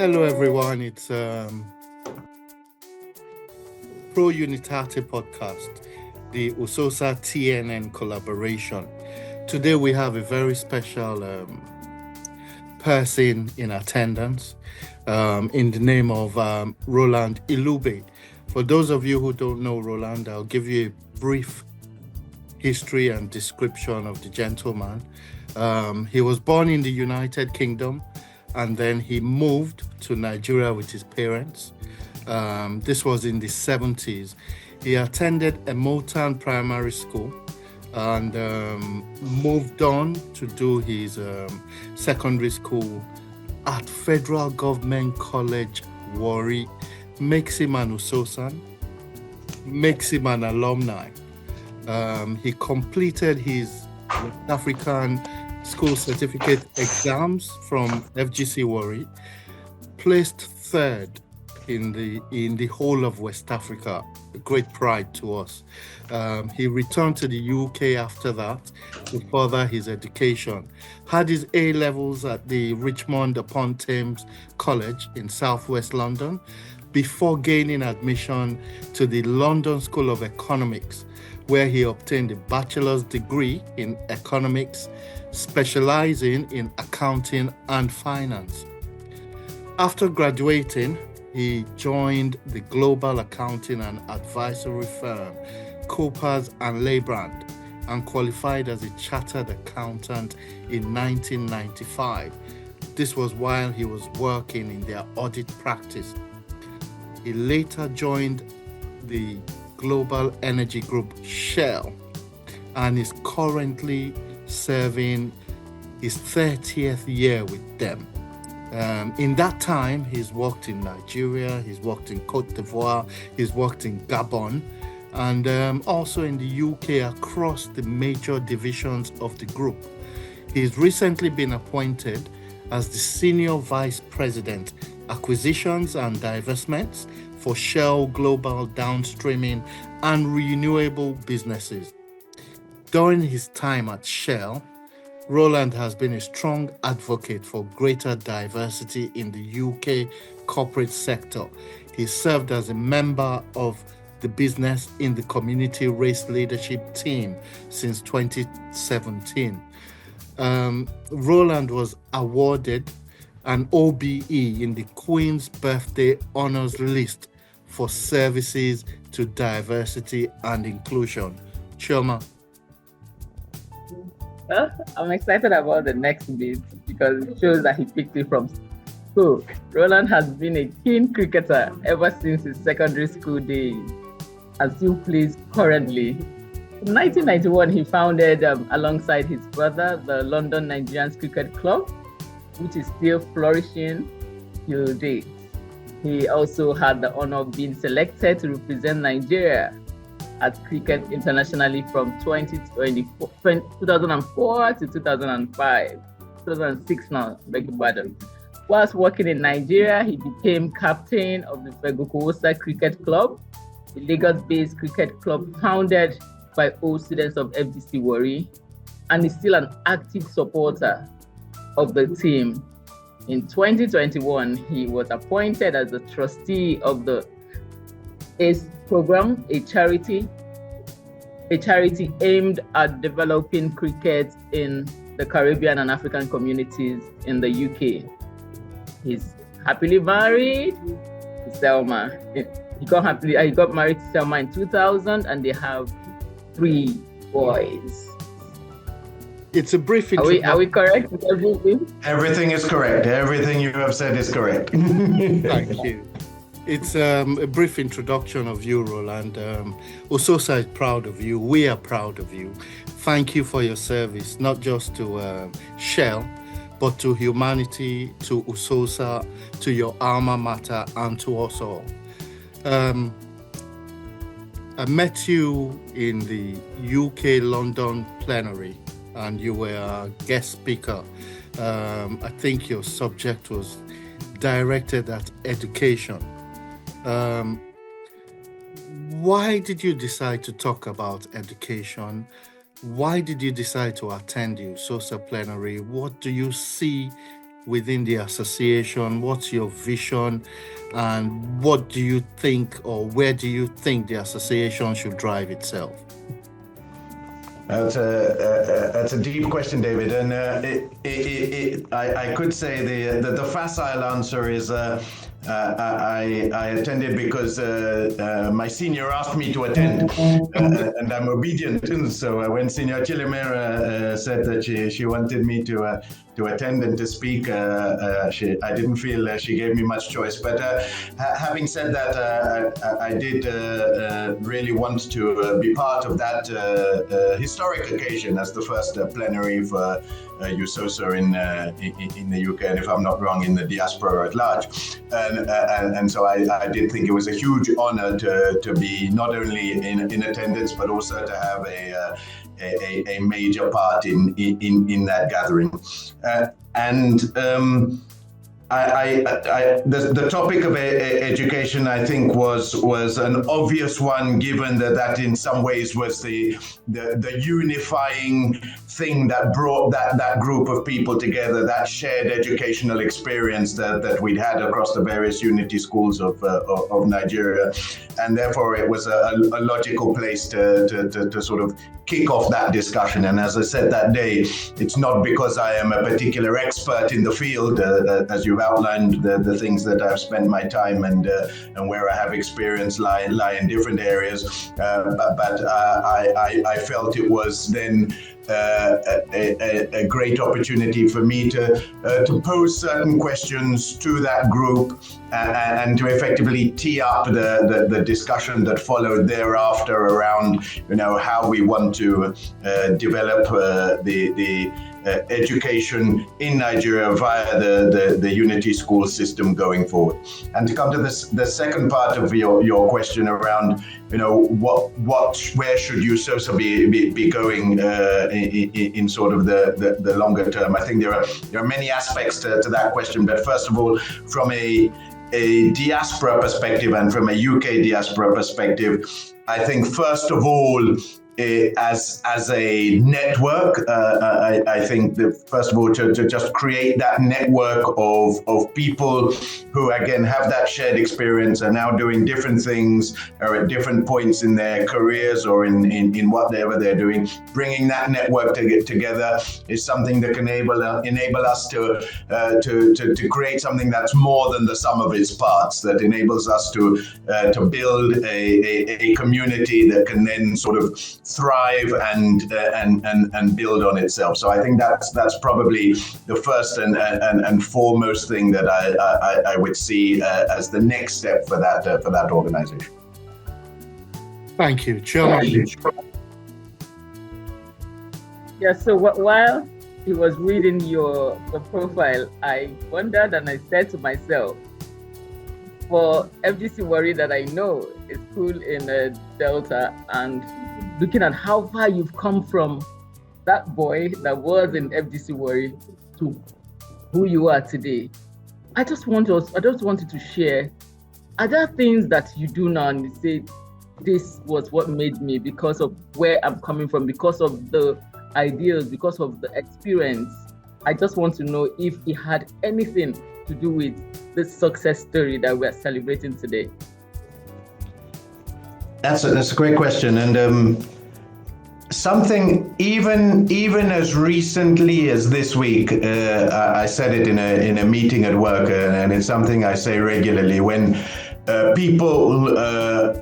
Hello, everyone. It's Pro Unitate podcast, the Usosa TNN collaboration. Today, we have a very special person in attendance in the name of Roland Ilube. For those of you who don't know Roland, I'll give you a brief history and description of the gentleman. He was born in the United Kingdom, and then he moved to Nigeria with his parents. This was in the 70s. He attended Emotan Primary School and moved on to do his secondary school at Federal Government College, Warri. Makes him an Usosan, makes him an alumni. He completed his West African school certificate exams from FGC Warri, placed third in the whole of West Africa, a great pride to us. He returned to the UK after that to further his education. Had his A-levels at the Richmond upon Thames College in southwest London before gaining admission to the London School of Economics, where he obtained a bachelor's degree in economics, specializing in accounting and finance. After graduating, he joined the global accounting and advisory firm Coopers and Lybrand and qualified as a chartered accountant in 1995. This was while he was working in their audit practice. He later joined the global energy group Shell and is currently serving his 30th year with them. In that time, he's worked in Nigeria, he's worked in Cote d'Ivoire, he's worked in Gabon, and also in the UK across the major divisions of the group. He's recently been appointed as the Senior Vice President, Acquisitions and Divestments for Shell Global Downstreaming and Renewable Businesses. During his time at Shell, Roland has been a strong advocate for greater diversity in the UK corporate sector. He served as a member of the Business in the Community Race Leadership Team since 2017. Roland was awarded an OBE in the Queen's Birthday Honours List for services to diversity and inclusion. Chioma. Well, I'm excited about the next bit because it shows that he picked it from school. Roland has been a keen cricketer ever since his secondary school days and still plays currently. In 1991, he founded, alongside his brother, the London Nigerians Cricket Club, which is still flourishing till date. He also had the honor of being selected to represent Nigeria at cricket internationally from 2004 to 2006 now, beg your pardon. Whilst working in Nigeria, he became captain of the Fegukuosa Cricket Club, a Lagos-based cricket club founded by old students of FGC Warri, and is still an active supporter of the team. In 2021, he was appointed as the trustee of the ACE program, a charity aimed at developing cricket in the Caribbean and African communities in the UK. He's happily married to Selma. He got married to Selma in 2000, and they have 3 boys. It's a brief introduction. Are we correct with everything? Everything is correct. Everything you have said is correct. Thank you. It's a brief introduction of you, Roland. Usosa is proud of you. We are proud of you. Thank you for your service, not just to Shell, but to humanity, to Usosa, to your alma mater, and to us all. I met you in the UK London plenary, and you were a guest speaker. I think your subject was directed at education. Why did you decide to talk about education? Why did you decide to attend the USOSA plenary? What do you see within the association? What's your vision? And what do you think, or where do you think the association should drive itself? That's a deep question, David, and I could say the facile answer is I attended because my senior asked me to attend, and I'm obedient. And so when Senior Chioma said that she wanted me to attend and to speak, I didn't feel she gave me much choice. But having said that, I did really want to be part of that historic occasion as the first plenary for USOSA in the UK, and if I'm not wrong, in the diaspora at large. And so I did think it was a huge honor to be not only in attendance, but also to have a major part in that gathering. The topic of education, I think, was an obvious one, given that in some ways was the unifying thing that brought that group of people together, that shared educational experience that we'd had across the various unity schools of Nigeria, and therefore it was a logical place to sort of kick off that discussion. And as I said that day, it's not because I am a particular expert in the field, as you've outlined the things that I've spent my time and where I have experience lie in different areas, but I felt it was then a great opportunity for me to pose certain questions to that group and to effectively tee up the discussion that followed thereafter around, how we want to develop the education in Nigeria via the unity school system going forward. And to come to the second part of your question around, where should USOSA be going in sort of the longer term? I think there are many aspects to that question, but first of all, from a diaspora perspective and from a UK diaspora perspective, I think first of all, as a network, I think that first of all to just create that network of people who again have that shared experience, are now doing different things, or at different points in their careers or in whatever they're doing. Bringing that network to get together is something that can enable us to create something that's more than the sum of its parts, that enables us to build a community that can then sort of thrive and build on itself. So I think that's probably the first and foremost thing that I would see as the next step for that organization. Thank you, Chioma. Yeah. So while he was reading your profile, I wondered and I said to myself, for FGC Warri that I know, a school in Delta, and looking at how far you've come from that boy that was in FGC Warri to who you are today, I just wanted to share, are there things that you do now and you say, this was what made me, because of where I'm coming from, because of the ideas, because of the experience? I just want to know if it had anything to do with the success story that we're celebrating today. That's a great question, and something even as recently as this week, I said it in a meeting at work, and it's something I say regularly when people,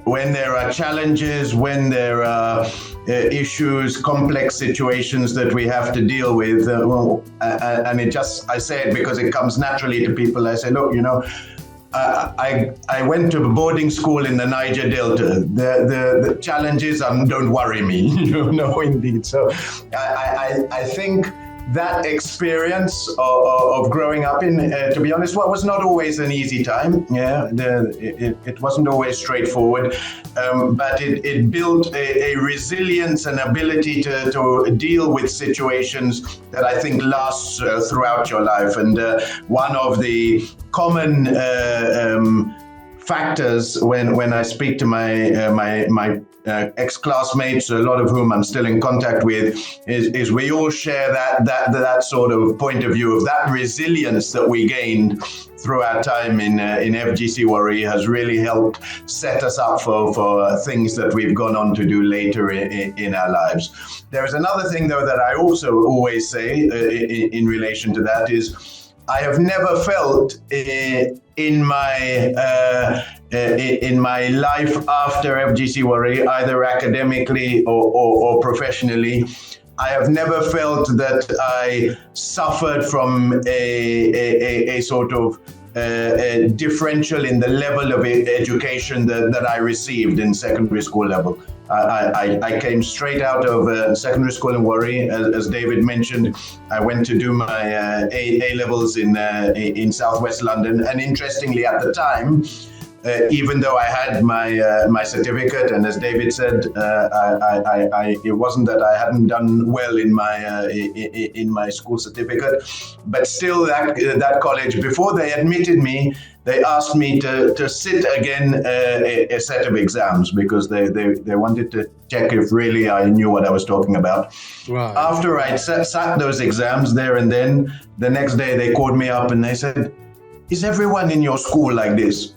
when there are challenges, when there are issues, complex situations that we have to deal with, and I say it because it comes naturally to people. I say, look, I went to a boarding school in the Niger Delta. The challenges don't worry me, no, indeed. So I think that experience of growing up in, to be honest, was not always an easy time. Yeah, it wasn't always straightforward, but it built a resilience and ability to deal with situations that I think lasts throughout your life. And one of the common factors when I speak to my ex-classmates, a lot of whom I'm still in contact with, is we all share that sort of point of view of that resilience that we gained through our time in FGC Warri has really helped set us up for things that we've gone on to do later in our lives. There is another thing, though, that I also always say in relation to that is, I have never felt in my life after FGC Warri, either academically or professionally, I have never felt that I suffered from a sort of a differential in the level of education that I received in secondary school level. I came straight out of secondary school in Warri. As David mentioned, I went to do my A levels in Southwest London, and interestingly, at the time, even though I had my certificate, and as David said, it wasn't that I hadn't done well in my school certificate, but still that college, before they admitted me, they asked me to sit again a set of exams because they wanted to check if really I knew what I was talking about. Right. After I sat those exams there and then, the next day they called me up and they said, "Is everyone in your school like this?"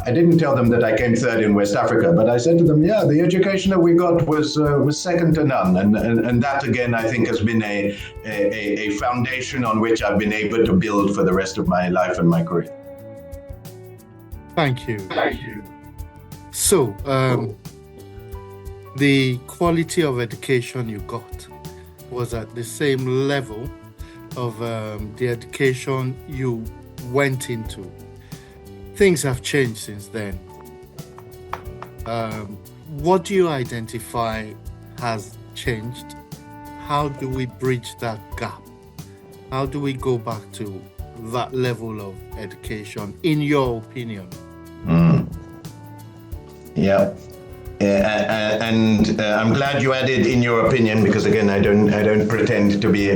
I didn't tell them that I came third in West Africa, but I said to them, yeah, the education that we got was second to none. And that, again, I think has been a foundation on which I've been able to build for the rest of my life and my career. Thank you. So, the quality of education you got was at the same level of the education you went into. Things have changed since then. What do you identify has changed? How do we bridge that gap? How do we go back to that level of education, in your opinion? Yeah. And I'm glad you added "in your opinion," because again, I don't pretend to be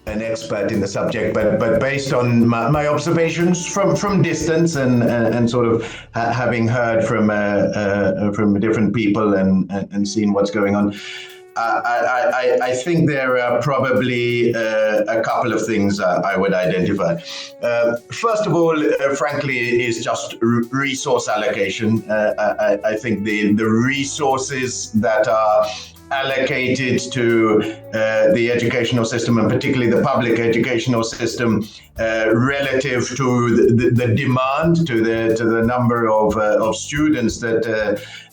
an expert in the subject, but based on my observations from distance and sort of having heard from different people and seen what's going on, I think there are probably a couple of things I would identify. First of all, frankly, is just resource allocation. I think the resources that are allocated to the educational system, and particularly the public educational system, relative to the demand, to the number of students that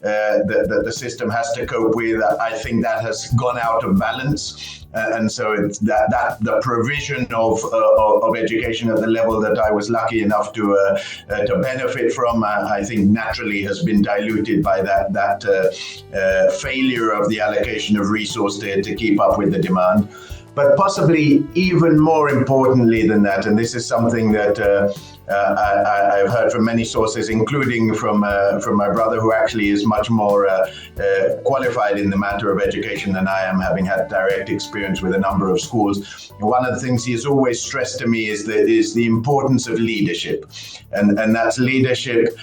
the system has to cope with, I think that has gone out of balance. And so it's that the provision of education at the level that I was lucky enough to benefit from, I think naturally has been diluted by that failure of the allocation of resource to keep up with the demand. But possibly even more importantly than that, and this is something that I've heard from many sources, including from my brother, who actually is much more qualified in the matter of education than I am, having had direct experience with a number of schools. One of the things he's always stressed to me is the importance of leadership, and that's leadership.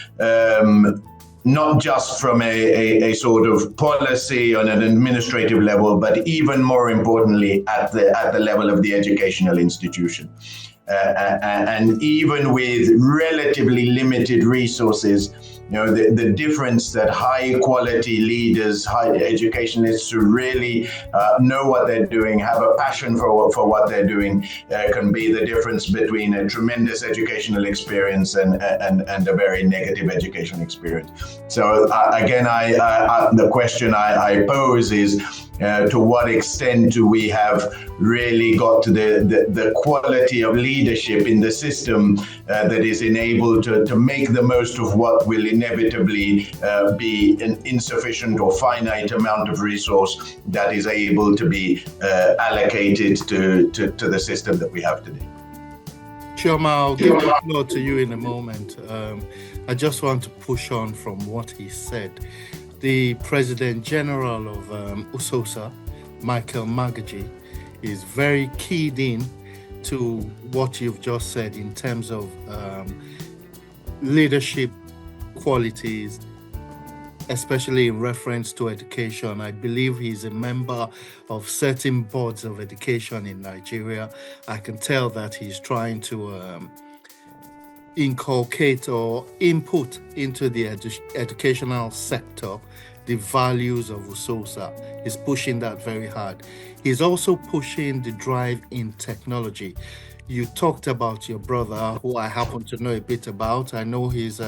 Not just from a sort of policy on an administrative level, but even more importantly at the level of the educational institution. And even with relatively limited resources, you know, the difference that high quality leaders, high educationalists who really know what they're doing, have a passion for what they're doing, can be the difference between a tremendous educational experience and a very negative educational experience. So again, the question I pose is, to what extent do we have really got to the quality of leadership in the system that is enabled to make the most of what will inevitably be an insufficient or finite amount of resource that is able to be allocated to the system that we have today. Chioma, I'll give the floor to you in a moment. I just want to push on from what he said. The President General of USOSA, Michael Magaji, is very keyed in to what you've just said in terms of leadership qualities, especially in reference to education. I believe he's a member of certain boards of education in Nigeria. I can tell that he's trying to inculcate or input into the educational sector the values of USOSA. He's pushing that very hard. He's also pushing the drive in technology. You talked about your brother, who I happen to know a bit about. I know he's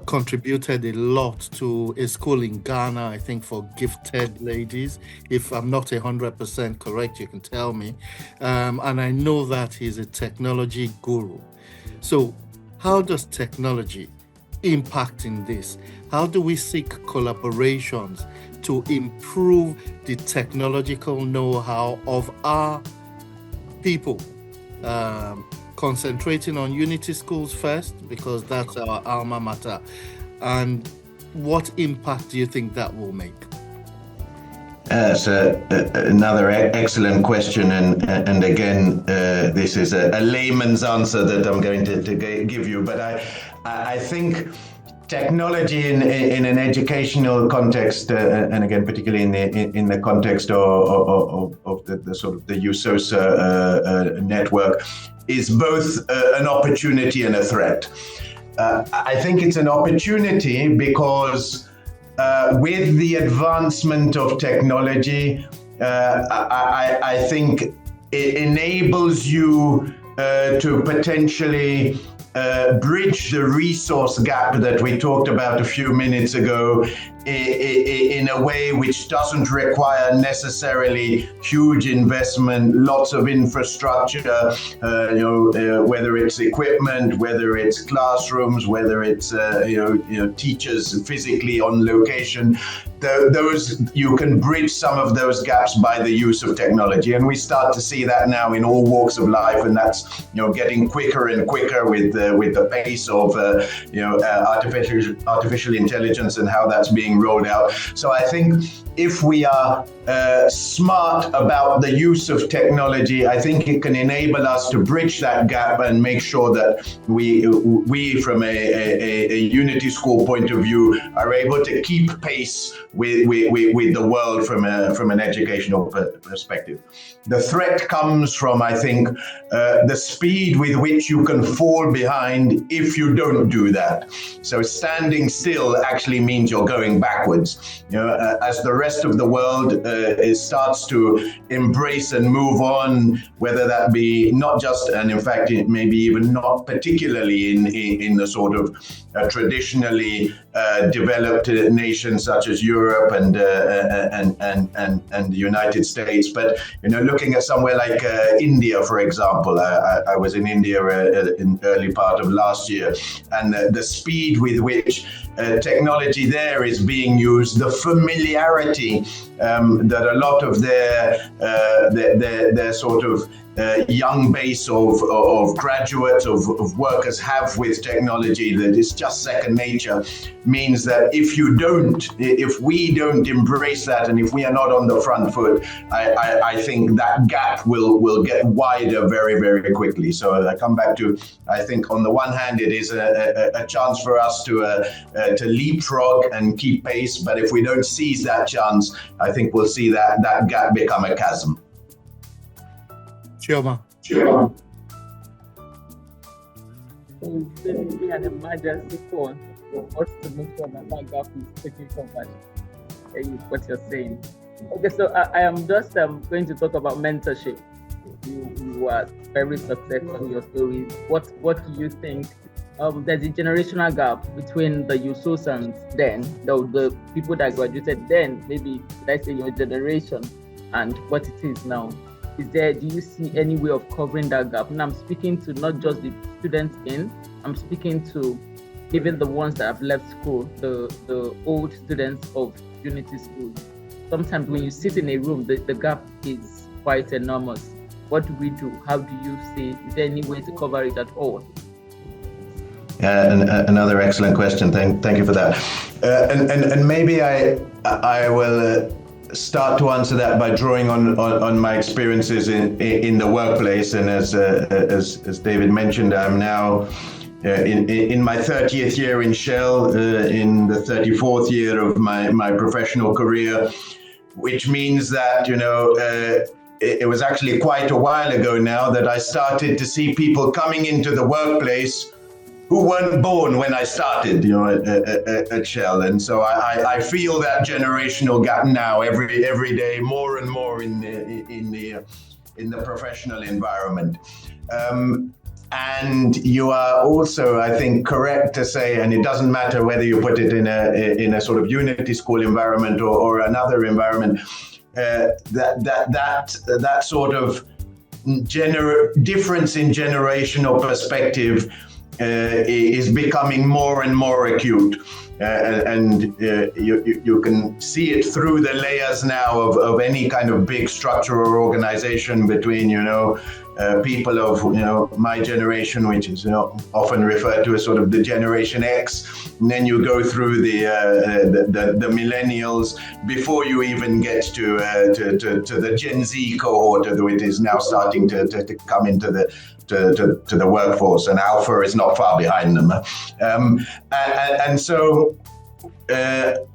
contributed a lot to a school in Ghana, I think, for gifted ladies. If I'm not 100% correct, you can tell me. And I know that he's a technology guru. So how does technology impact in this? How do we seek collaborations to improve the technological know-how of our people? Concentrating on Unity schools first, because that's our alma mater. And what impact do you think that will make? So another excellent question, and again, this is a layman's answer that I'm going to give you. But I think technology in an educational context, and again, particularly in the context of the sort of the USOSA network, is both an opportunity and a threat. I think it's an opportunity because with the advancement of technology, I think it enables you to potentially bridge the resource gap that we talked about a few minutes ago in a way which doesn't require necessarily huge investment, lots of infrastructure, whether it's equipment, whether it's classrooms, whether it's teachers physically on location. Those you can bridge some of those gaps by the use of technology, and we start to see that now in all walks of life, and that's getting quicker and quicker with the pace of artificial intelligence and how that's being rolled out. So I think if we are smart about the use of technology, I think it can enable us to bridge that gap and make sure that we from a Unity School point of view, are able to keep pace with the world from an educational perspective. The threat comes from, I think, the speed with which you can fall behind if you don't do that. So standing still actually means you're going backwards. As the rest of the world starts to embrace and move on, whether that be not just, and in fact, maybe even not particularly in the sort of traditionally developed nations such as Europe and the United States, but looking at somewhere like India, for example. I was in India in early part of last year, and the speed with which technology there is being used, the familiarity that a lot of their sort of young base of graduates, of workers have with technology that is just second nature, means that if we don't embrace that, and if we are not on the front foot, I think that gap will get wider very, very quickly. So I come back to, I think on the one hand, it is a chance for us to leapfrog and keep pace, but if we don't seize that chance, I think we'll see that gap become a chasm. Chioma. So it's basically an emergency fund for us to make sure that gap is taken covered. What you're saying. Okay, so I am just going to talk about mentorship. You are very successful in your stories. What do you think? There's a generational gap between the USOSans then, the people that graduated then, maybe let's say your generation, and what it is now. Do you see any way of covering that gap? And I'm speaking to not just the students I'm speaking to even the ones that have left school, the old students of Unity School. Sometimes when you sit in a room, the gap is quite enormous. What do we do? How do you see? Is there any way to cover it at all? Another excellent question. Thank you for that. And maybe I will start to answer that by drawing on my experiences in the workplace. And as David mentioned, I'm now in my 30th year in Shell, in the 34th year of my professional career, which means that, it was actually quite a while ago now that I started to see people coming into the workplace who weren't born when I started, at Shell. And so I feel that generational gap now every day more and more in the professional environment. And you are also, I think, correct to say, and it doesn't matter whether you put it in a sort of unity school environment or another environment, that sort of difference in generational perspective is becoming more and more acute. And you can see it through the layers now of any kind of big structure or organization between, people of, my generation, which is often referred to as sort of the Generation X, and then you go through the millennials before you even get to the Gen Z cohort, which is now starting to come into the workforce, and Alpha is not far behind them. And so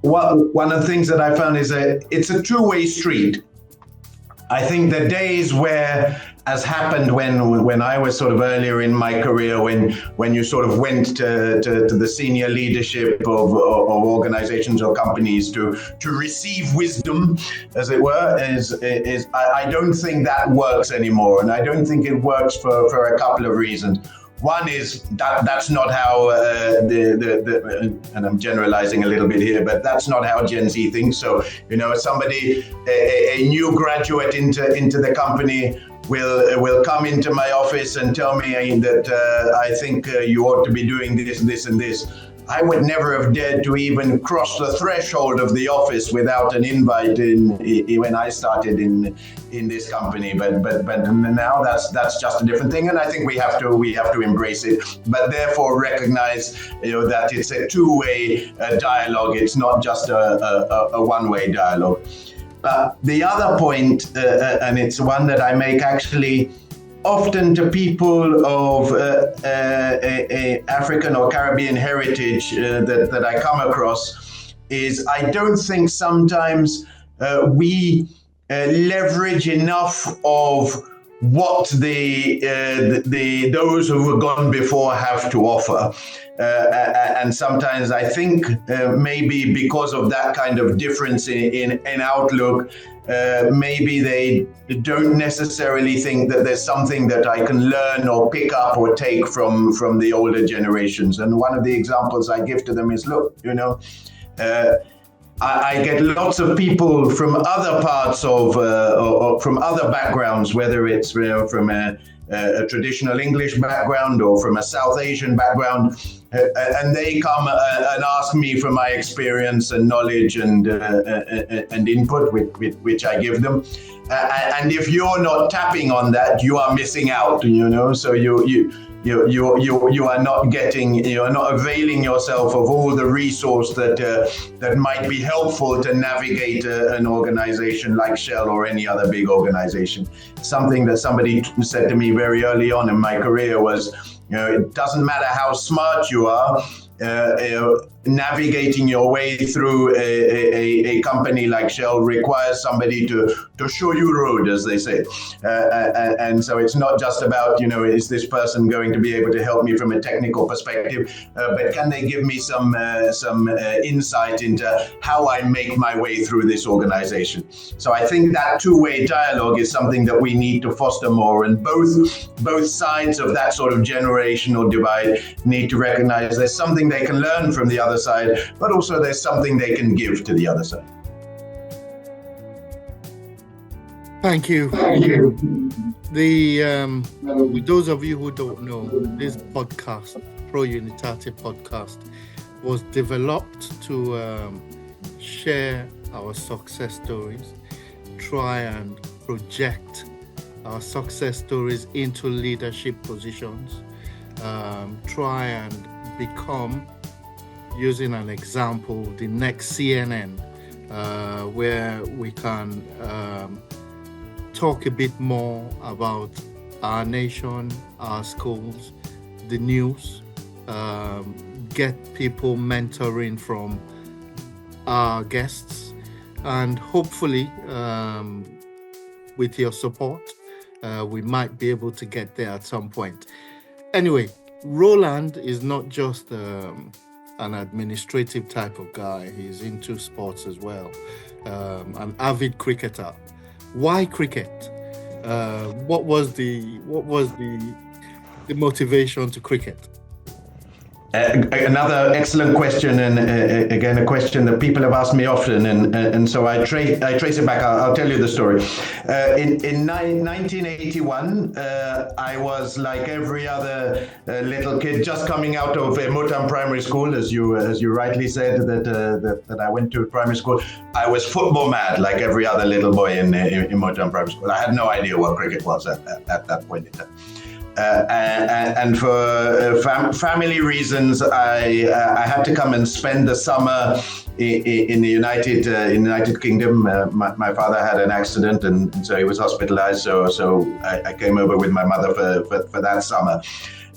one of the things that I found is that it's a two-way street. I think the days where, as happened when I was sort of earlier in my career, when you sort of went to the senior leadership of organizations or companies to receive wisdom, as it were, is I don't think that works anymore, and I don't think it works for a couple of reasons. One is that's not how and I'm generalizing a little bit here, but that's not how Gen Z thinks. So, somebody, a new graduate into the company will come into my office and tell me that I think you ought to be doing this, and this. I would never have dared to even cross the threshold of the office without an invite when I started in this company. But now that's just a different thing, and I think we have to embrace it. But therefore recognize that it's a two-way dialogue. It's not just a one-way dialogue. The other point, and it's one that I make actually often to people of African or Caribbean heritage that I come across, is I don't think sometimes we leverage enough of what those who have gone before have to offer. And sometimes I think maybe because of that kind of difference in outlook, maybe they don't necessarily think that there's something that I can learn or pick up or take from the older generations. And one of the examples I give to them is, look, I get lots of people from other parts of, or from other backgrounds, whether it's from a traditional English background or from a South Asian background, and they come and ask me for my experience and knowledge and input, which I give them. And if you're not tapping on that, you are missing out. So you are not getting, you are not availing yourself of all the resource that might be helpful to navigate an organization like Shell or any other big organization. Something that somebody said to me very early on in my career was, it doesn't matter how smart you are, navigating your way through a company like Shell requires somebody to show you road, as they say. And so it's not just about, is this person going to be able to help me from a technical perspective, but can they give me some insight into how I make my way through this organization? So I think that two-way dialogue is something that we need to foster more, and both sides of that sort of generational divide need to recognize there's something they can learn from the other side, but also there's something they can give to the other side. Thank you. With those of you who don't know, this podcast, Pro Unitate podcast, was developed to share our success stories, try and project our success stories into leadership positions, try and become, using an example, the next CNN, where we can talk a bit more about our nation, our schools, the news, get people mentoring from our guests, and hopefully with your support we might be able to get there at some point. Anyway, Roland is not just an administrative type of guy. He's into sports as well, an avid cricketer. Why cricket? What was the motivation to cricket? Another excellent question, and again a question that people have asked me often, and so I trace it back. I'll tell you the story. In 1981, I was like every other little kid, just coming out of Motam Primary School, as you rightly said that I went to primary school. I was football mad, like every other little boy in Motam Primary School. I had no idea what cricket was at that point in time. And for family reasons, I had to come and spend the summer in the United Kingdom. My father had an accident, and so he was hospitalized. So I came over with my mother for that summer.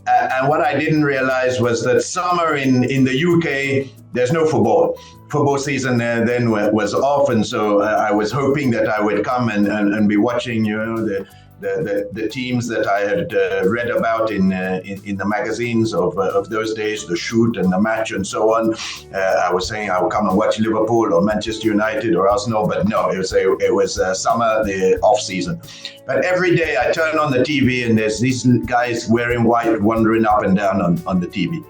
And what I didn't realize was that summer in the UK, there's no football. Football season then was off, and so I was hoping that I would come and be watching, the teams that I had read about in the magazines of those days, the shoot and the match and so on. I was saying I would come and watch Liverpool or Manchester United or Arsenal, but no, it was summer, the off season. But every day I turn on the TV and there's these guys wearing white wandering up and down on the TV.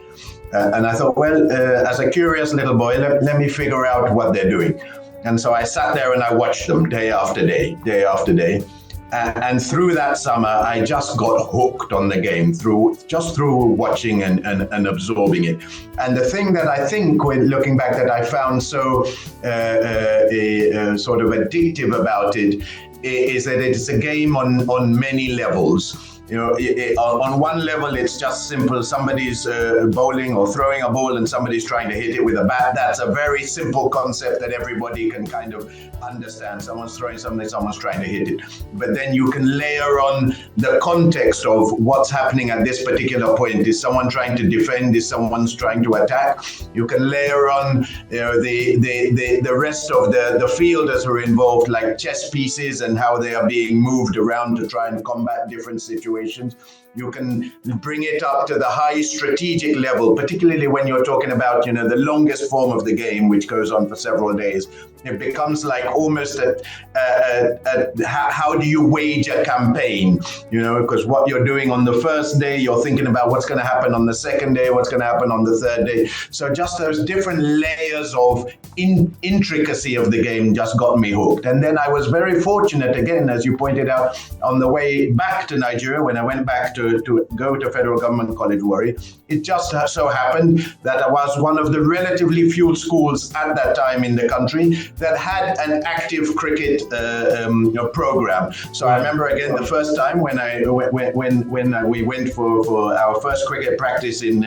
And I thought, well, as a curious little boy, let me figure out what they're doing. And so I sat there and I watched them day after day after day. And through that summer, I just got hooked on the game through watching and absorbing it. And the thing that I think, when looking back, that I found so sort of addictive about it is that it's a game on many levels. On one level, it's just simple. Somebody's bowling or throwing a ball and somebody's trying to hit it with a bat. That's a very simple concept that everybody can kind of understand. Someone's throwing something, someone's trying to hit it. But then you can layer on the context of what's happening at this particular point. Is someone trying to defend? Is someone trying to attack? You can layer on the rest of the fielders who are involved, like chess pieces and how they are being moved around to try and combat different situations. You can bring it up to the high strategic level, particularly when you're talking about, the longest form of the game, which goes on for several days. It becomes like almost how do you wage a campaign? Because what you're doing on the first day, you're thinking about what's going to happen on the second day, what's going to happen on the third day. So just those different layers of intricacy of the game just got me hooked. And then I was very fortunate, again, as you pointed out, on the way back to Nigeria, when I went back to go to Federal Government College Warri, it just so happened that I was one of the relatively few schools at that time in the country that had an active cricket program. So I remember again the first time when we went for our first cricket practice in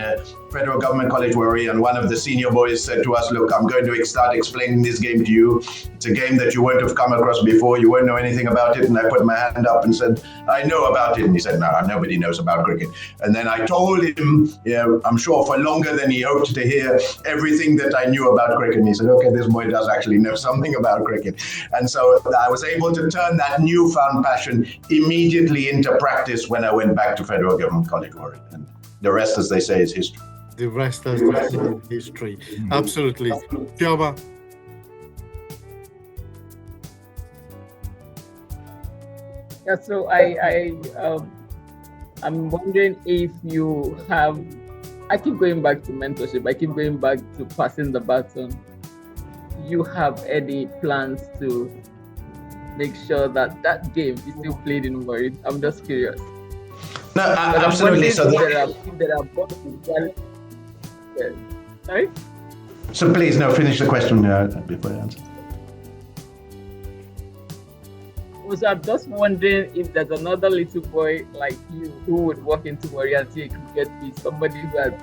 Federal Government College Warri, and one of the senior boys said to us, "Look, I'm going to start explaining this game to you. It's a game that you won't have come across before. You won't know anything about it." And I put my hand up and said, "I know about it." And he said, "No, nobody knows about cricket." And then I told him, I'm sure for longer than he hoped to hear, everything that I knew about cricket. And he said, "Okay, this boy does actually know something about cricket." And so I was able to turn that newfound passion immediately into practice when I went back to Federal Government College Warri. And the rest, as they say, is history. The rest is history. Absolutely. Chioma. Yeah, so I'm wondering if you have, I keep going back to mentorship, I keep going back to passing the baton. Do you have any plans to make sure that game is still played in Warri? I'm just curious. No, absolutely. So sorry? So please, finish the question before I answer. So I'm just wondering if there's another little boy like you who would walk into Warri and say cricket is somebody that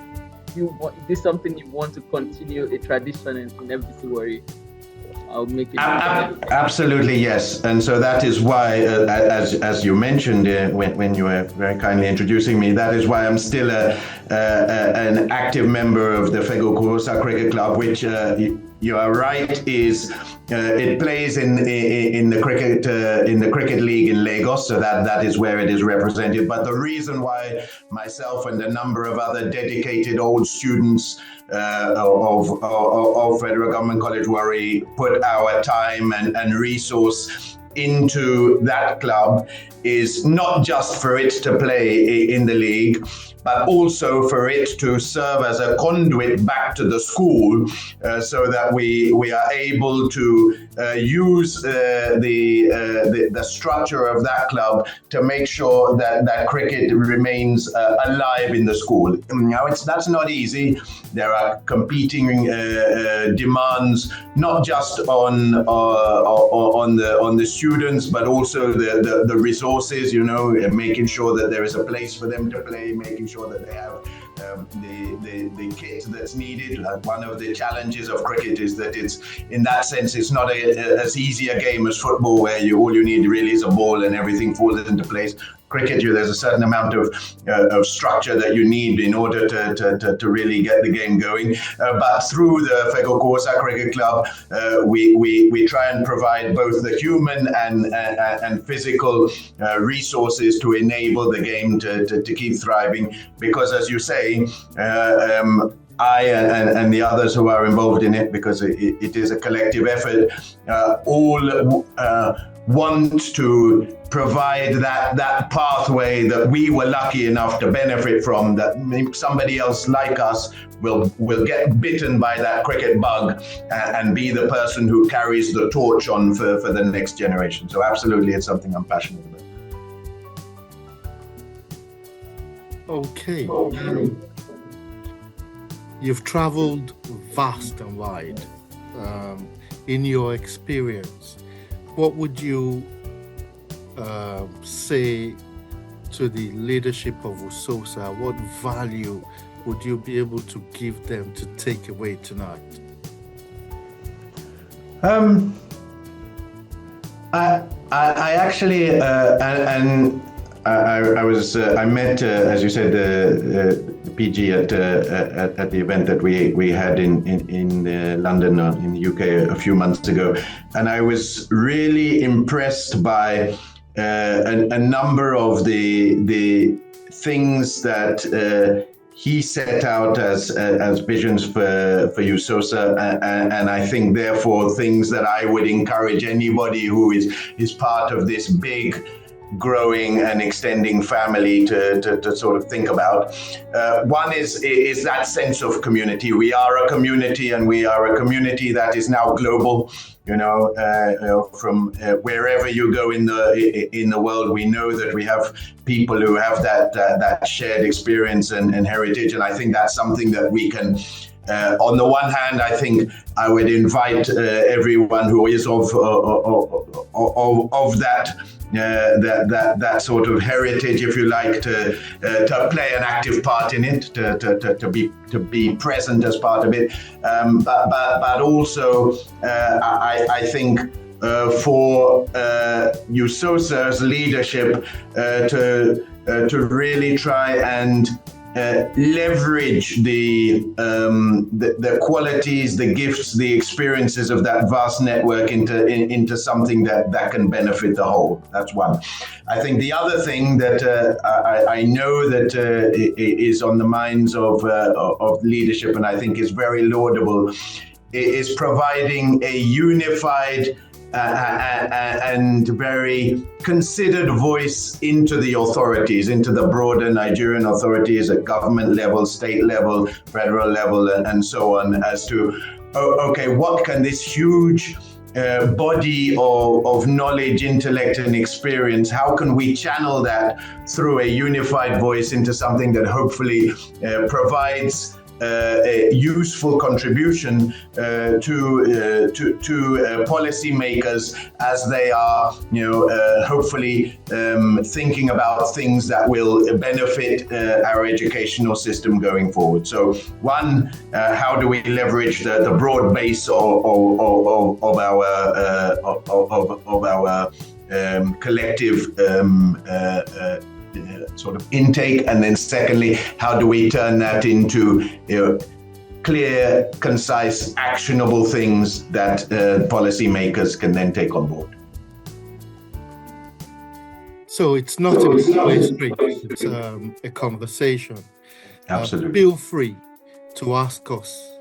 this is something you want to continue a tradition in FGC Warri. I'll make it. Absolutely, yes. And so that is why, as you mentioned when you were very kindly introducing me, that is why I'm still an active member of the Fego-Kurosa Cricket Club, which you are right is it plays in the cricket league in Lagos, so that is where it is represented. But the reason why myself and a number of other dedicated old students of Federal Government College Warri put our time and resource into that club is not just for it to play in the league, but also for it to serve as a conduit back to the school, so that we are able to use the structure of that club to make sure that cricket remains alive in the school. Now, that's not easy. There are competing demands, not just on the students, but also the resources. Making sure that there is a place for them to play, making sure that they have the kit that's needed. One of the challenges of cricket is that it's, in that sense, it's not as easy a game as football, where all you need really is a ball and everything falls into place. Cricket, there's a certain amount of structure that you need in order to really get the game going. But through the Fego-Kurosa Cricket Club, we try and provide both the human and physical resources to enable the game to keep thriving. Because, as you say, I and the others who are involved in it, because it is a collective effort, all want to provide that pathway that we were lucky enough to benefit from, that somebody else like us will get bitten by that cricket bug and be the person who carries the torch on for the next generation. So absolutely, it's something I'm passionate about. Okay. You've traveled vast and wide. In your experience, what would you say to the leadership of USOSA? What value would you be able to give them to take away tonight? I actually I met, as you said, the PG at the event that we had in London, in the UK, a few months ago, and I was really impressed by a number of the things that he set out as visions for USOSA, and I think therefore things that I would encourage anybody who is part of this big, growing and extending family to sort of think about. One is that sense of community. We are a community, and we are a community that is now global. From wherever you go in the world, we know that we have people who have that shared experience and heritage, and I think that's something that we can. On the one hand, I think I would invite everyone who is of that sort of heritage, if you like, to play an active part in it, to be present as part of it, but also I think for USOSA's leadership to really try and leverage the qualities, the gifts, the experiences of that vast network into something that can benefit the whole. That's one. I think the other thing that I know that is on the minds of leadership, and I think is very laudable, is providing a unified and very considered voice into the authorities, into the broader Nigerian authorities at government level, state level, federal level, and so on, as to, okay, what can this huge body of knowledge, intellect, and experience, how can we channel that through a unified voice into something that hopefully provides a useful contribution to policymakers as they are, hopefully thinking about things that will benefit our educational system going forward. So, one, how do we leverage the broad base of our collective sort of intake, and then secondly, how do we turn that into clear, concise, actionable things that policymakers can then take on board? So it's not a two-way street, it's a conversation. Absolutely. Feel free to ask us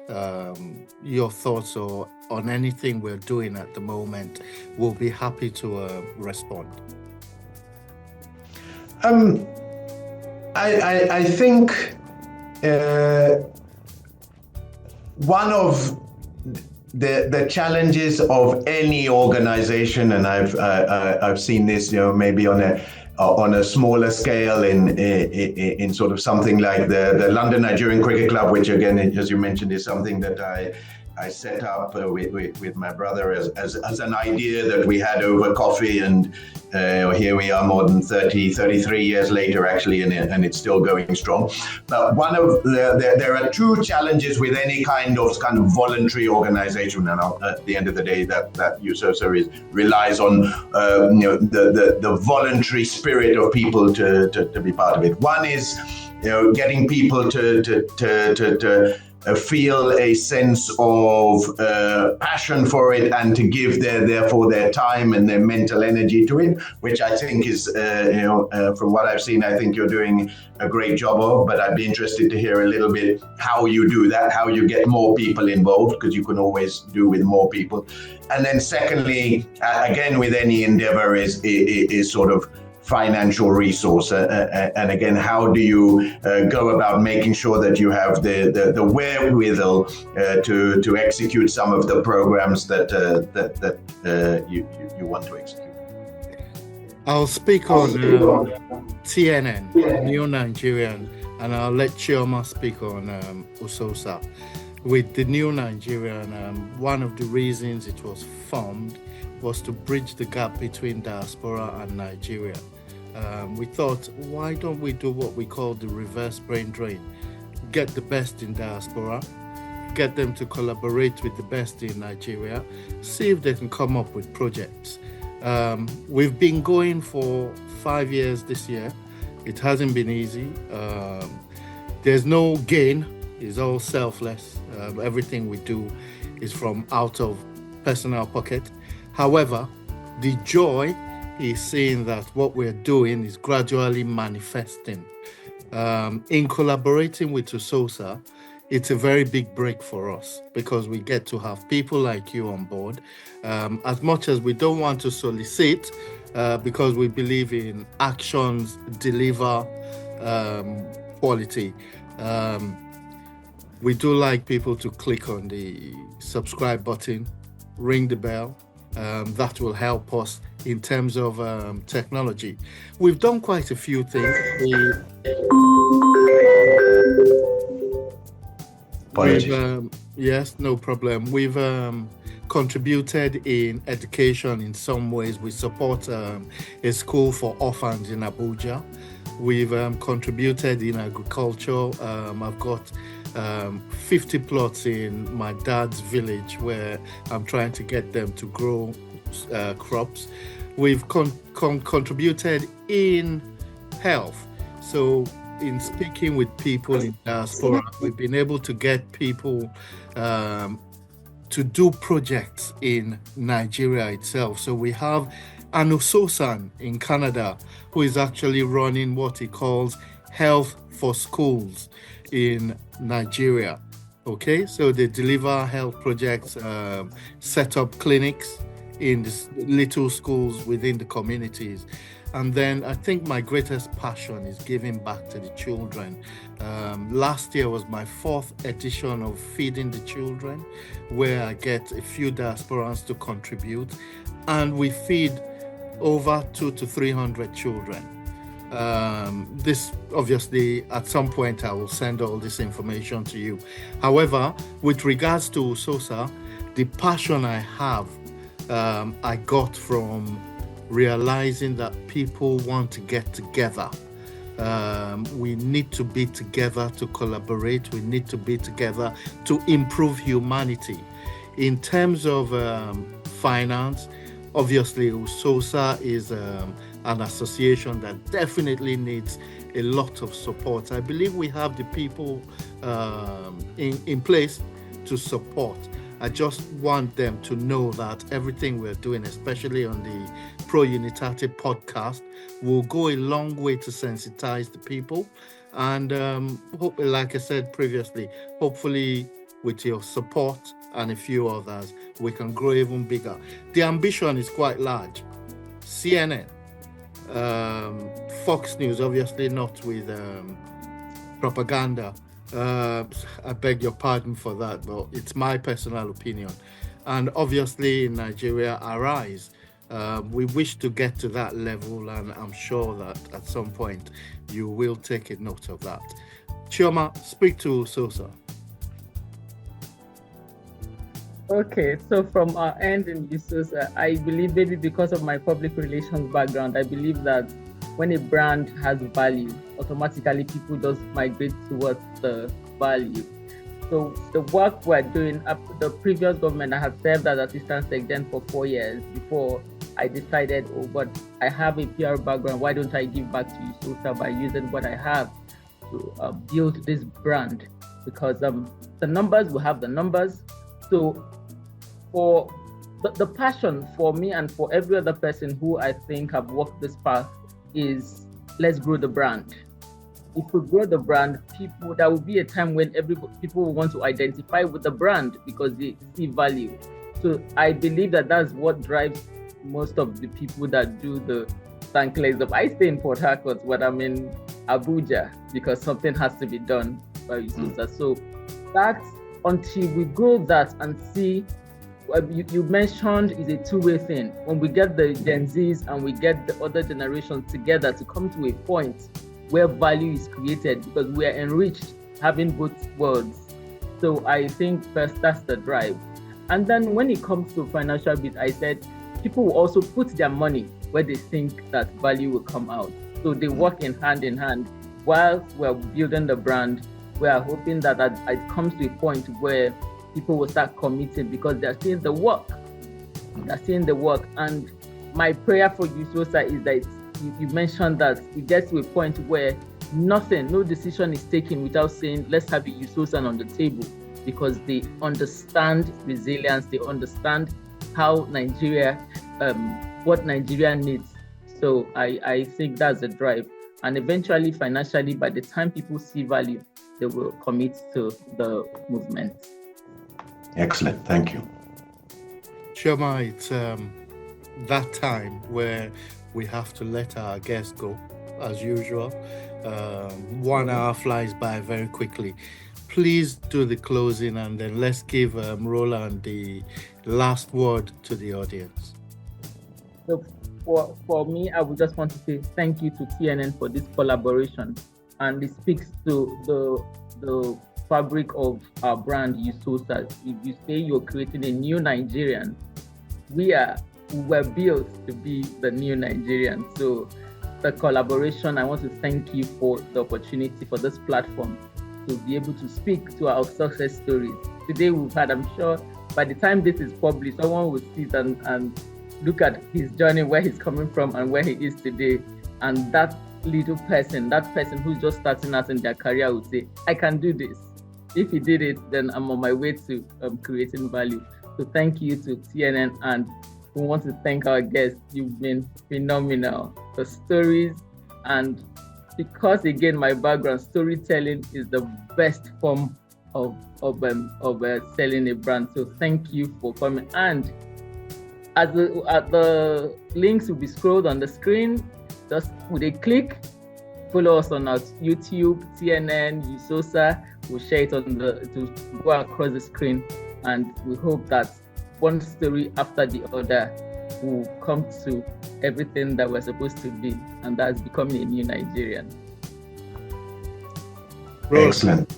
your thoughts or on anything we're doing at the moment. We'll be happy to respond. I think one of the challenges of any organization, and I've seen this, maybe on a smaller scale in sort of something like the London Nigerian Cricket Club, which again, as you mentioned, is something that I set up with my brother as an idea that we had over coffee, and here we are more than 33 years later actually, and it's still going strong. But there are two challenges with any kind of voluntary organization, and at the end of the day that USOSA relies on the voluntary spirit of people to be part of it. One is getting people to feel a sense of passion for it, and to give therefore their time and their mental energy to it, which I think is, from what I've seen, I think you're doing a great job of. But I'd be interested to hear a little bit how you do that, how you get more people involved, because you can always do with more people. And then secondly, again, with any endeavor is sort of financial resource, and again, how do you go about making sure that you have the wherewithal to execute some of the programs that you want to execute? I'll speak on TNN, New Nigerian, and I'll let Chioma speak on USOSA. With the New Nigerian, one of the reasons it was formed was to bridge the gap between diaspora and Nigeria. We thought, why don't we do what we call the reverse brain drain? Get the best in diaspora, get them to collaborate with the best in Nigeria, see if they can come up with projects. We've been going for 5 years this year. It hasn't been easy. There's no gain, it's all selfless. Everything we do is from out of personal pocket. However, the joy is seeing that what we're doing is gradually manifesting. In collaborating with USOSA, it's a very big break for us, because we get to have people like you on board. As much as we don't want to solicit, because we believe in actions deliver quality, we do like people to click on the subscribe button, ring the bell. That will help us in terms of technology. We've done quite a few things. Yes, no problem. We've contributed in education in some ways. We support a school for orphans in Abuja. We've contributed in agriculture. I've got 50 plots in my dad's village where I'm trying to get them to grow crops. We've contributed in health. So in speaking with people in diaspora, we've been able to get people to do projects in Nigeria itself. So we have Anusosan in Canada, who is actually running what he calls Health for Schools in Nigeria. Okay, so they deliver health projects, set up clinics in the little schools within the communities. And then I think my greatest passion is giving back to the children. Last year was my 4th edition of Feeding the Children, where I get a few diasporans to contribute, and we feed over 200 to 300 children. This obviously at some point I will send all this information to you. However, with regards to Usosa, the passion I have, I got from realizing that people want to get together. We need to be together to collaborate. We need to be together to improve humanity. In terms of finance, obviously Usosa is an association that definitely needs a lot of support. I believe we have the people in place to support. I just want them to know that everything we're doing, especially on the Pro Unitate podcast, will go a long way to sensitize the people. And like I said previously, hopefully with your support and a few others, we can grow even bigger. The ambition is quite large. CNN, Fox News, obviously not with propaganda. I beg your pardon for that, but it's my personal opinion. And obviously in Nigeria, Arise. We wish to get to that level, and I'm sure that at some point you will take a note of that. Chioma, speak to Usosa. Okay, so from our end in Usosa, I believe maybe because of my public relations background, I believe that when a brand has value, automatically people just migrate towards the value. So the work we're doing, the previous government, I have served as assistant secretary for 4 years before I decided, but I have a PR background, why don't I give back to Usosa by using what I have to build this brand? Because the numbers, we have the numbers. So for the passion for me and for every other person who I think have walked this path is, let's grow the brand. If we grow the brand, there will be a time when people will want to identify with the brand because they see value. So I believe that that's what drives most of the people that do the thankless of. I stay in Port Harcourt, but I'm in Abuja because something has to be done by Usosa. So that's until we grow that and see. You mentioned is a two-way thing. When we get the Gen Zs and we get the other generations together to come to a point where value is created, because we are enriched having both worlds. So I think first that's the drive. And then when it comes to financial bit, I said people will also put their money where they think that value will come out. So they work in hand. While we're building the brand, we are hoping that it comes to a point where people will start committing because they're seeing the work. And my prayer for Usosa is that you mentioned that it gets to a point where no decision is taken without saying, let's have a Usosa on the table, because they understand resilience, they understand how Nigeria, what Nigeria needs. So I think that's the drive. And eventually, financially, by the time people see value, they will commit to the movement. Excellent, thank you. Chioma, it's that time where we have to let our guests go, as usual. 1 hour flies by very quickly. Please do the closing, and then let's give Roland the last word to the audience. So for me, I would just want to say thank you to TNN for this collaboration, and it speaks to the fabric of our brand Usosa. If you say you're creating a new Nigerian, we're built to be the new Nigerian. So the collaboration, I want to thank you for the opportunity for this platform to be able to speak to our success stories. Today we've had, I'm sure by the time this is published, someone will sit and look at his journey, where he's coming from and where he is today. And that little person, that person who's just starting out in their career would say, I can do this. If he did it, then I'm on my way to creating value. So thank you to TNN, and we want to thank our guests. You've been phenomenal. The stories, and because again, my background, storytelling is the best form of selling a brand. So thank you for coming. And as the links will be scrolled on the screen, just with a click, follow us on our YouTube, TNN, Usosa. We'll share it to go across the screen, and we hope that one story after the other will come to everything that we're supposed to be, and that's becoming a new Nigerian. Excellent.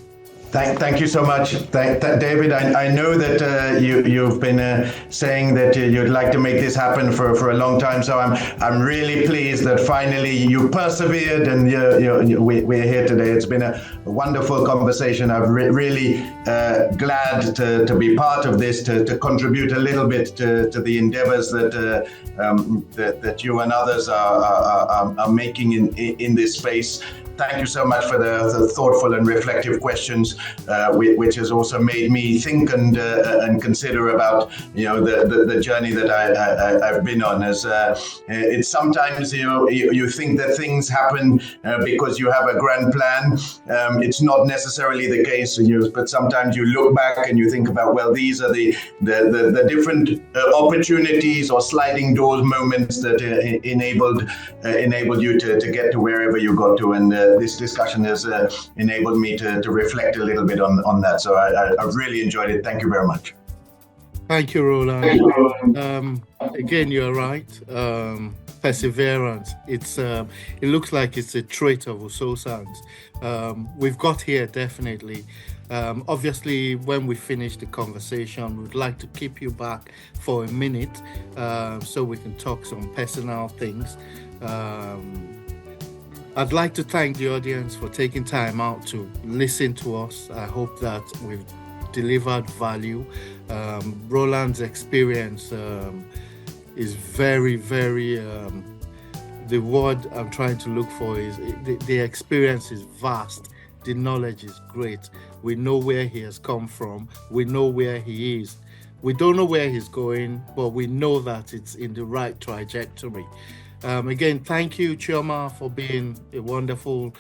Thank you so much, David. I know that you've been saying that you'd like to make this happen for a long time. So I'm really pleased that finally you persevered and we're here today. It's been a wonderful conversation. I'm really glad to be part of this, to contribute a little bit to the endeavors that you and others are making in this space. Thank you so much for the thoughtful and reflective questions, which has also made me think and consider about the journey that I've been on. As it's sometimes you think that things happen because you have a grand plan. It's not necessarily the case, but sometimes you look back and you think about, well, these are the different opportunities or sliding doors moments that enabled you to get to wherever you got to, and this discussion has enabled me to reflect a little bit on that. So I've really enjoyed it. Thank you very much. Thank you, Roland. Again, you're right. Perseverance. It looks like it's a trait of Usosans. We've got here definitely. Obviously, when we finish the conversation, we'd like to keep you back for a minute so we can talk some personal things. I'd like to thank the audience for taking time out to listen to us. I hope that we've delivered value. Roland's experience is very, very, the word I'm trying to look for is, the experience is vast. The knowledge is great. We know where he has come from. We know where he is. We don't know where he's going, but we know that it's in the right trajectory. Again, thank you, Chioma, for being a wonderful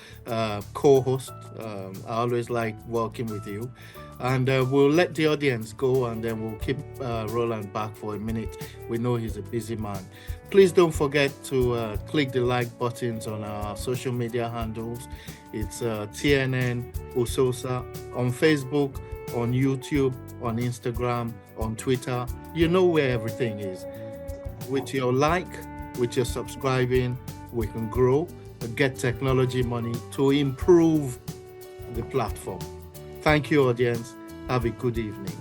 co-host. I always like working with you. And we'll let the audience go, and then we'll keep Roland back for a minute. We know he's a busy man. Please don't forget to click the like buttons on our social media handles. It's TNN Usosa on Facebook, on YouTube, on Instagram, on Twitter. You know where everything is. With your like, with your subscribing, we can grow and get technology money to improve the platform. Thank you, audience. Have a good evening.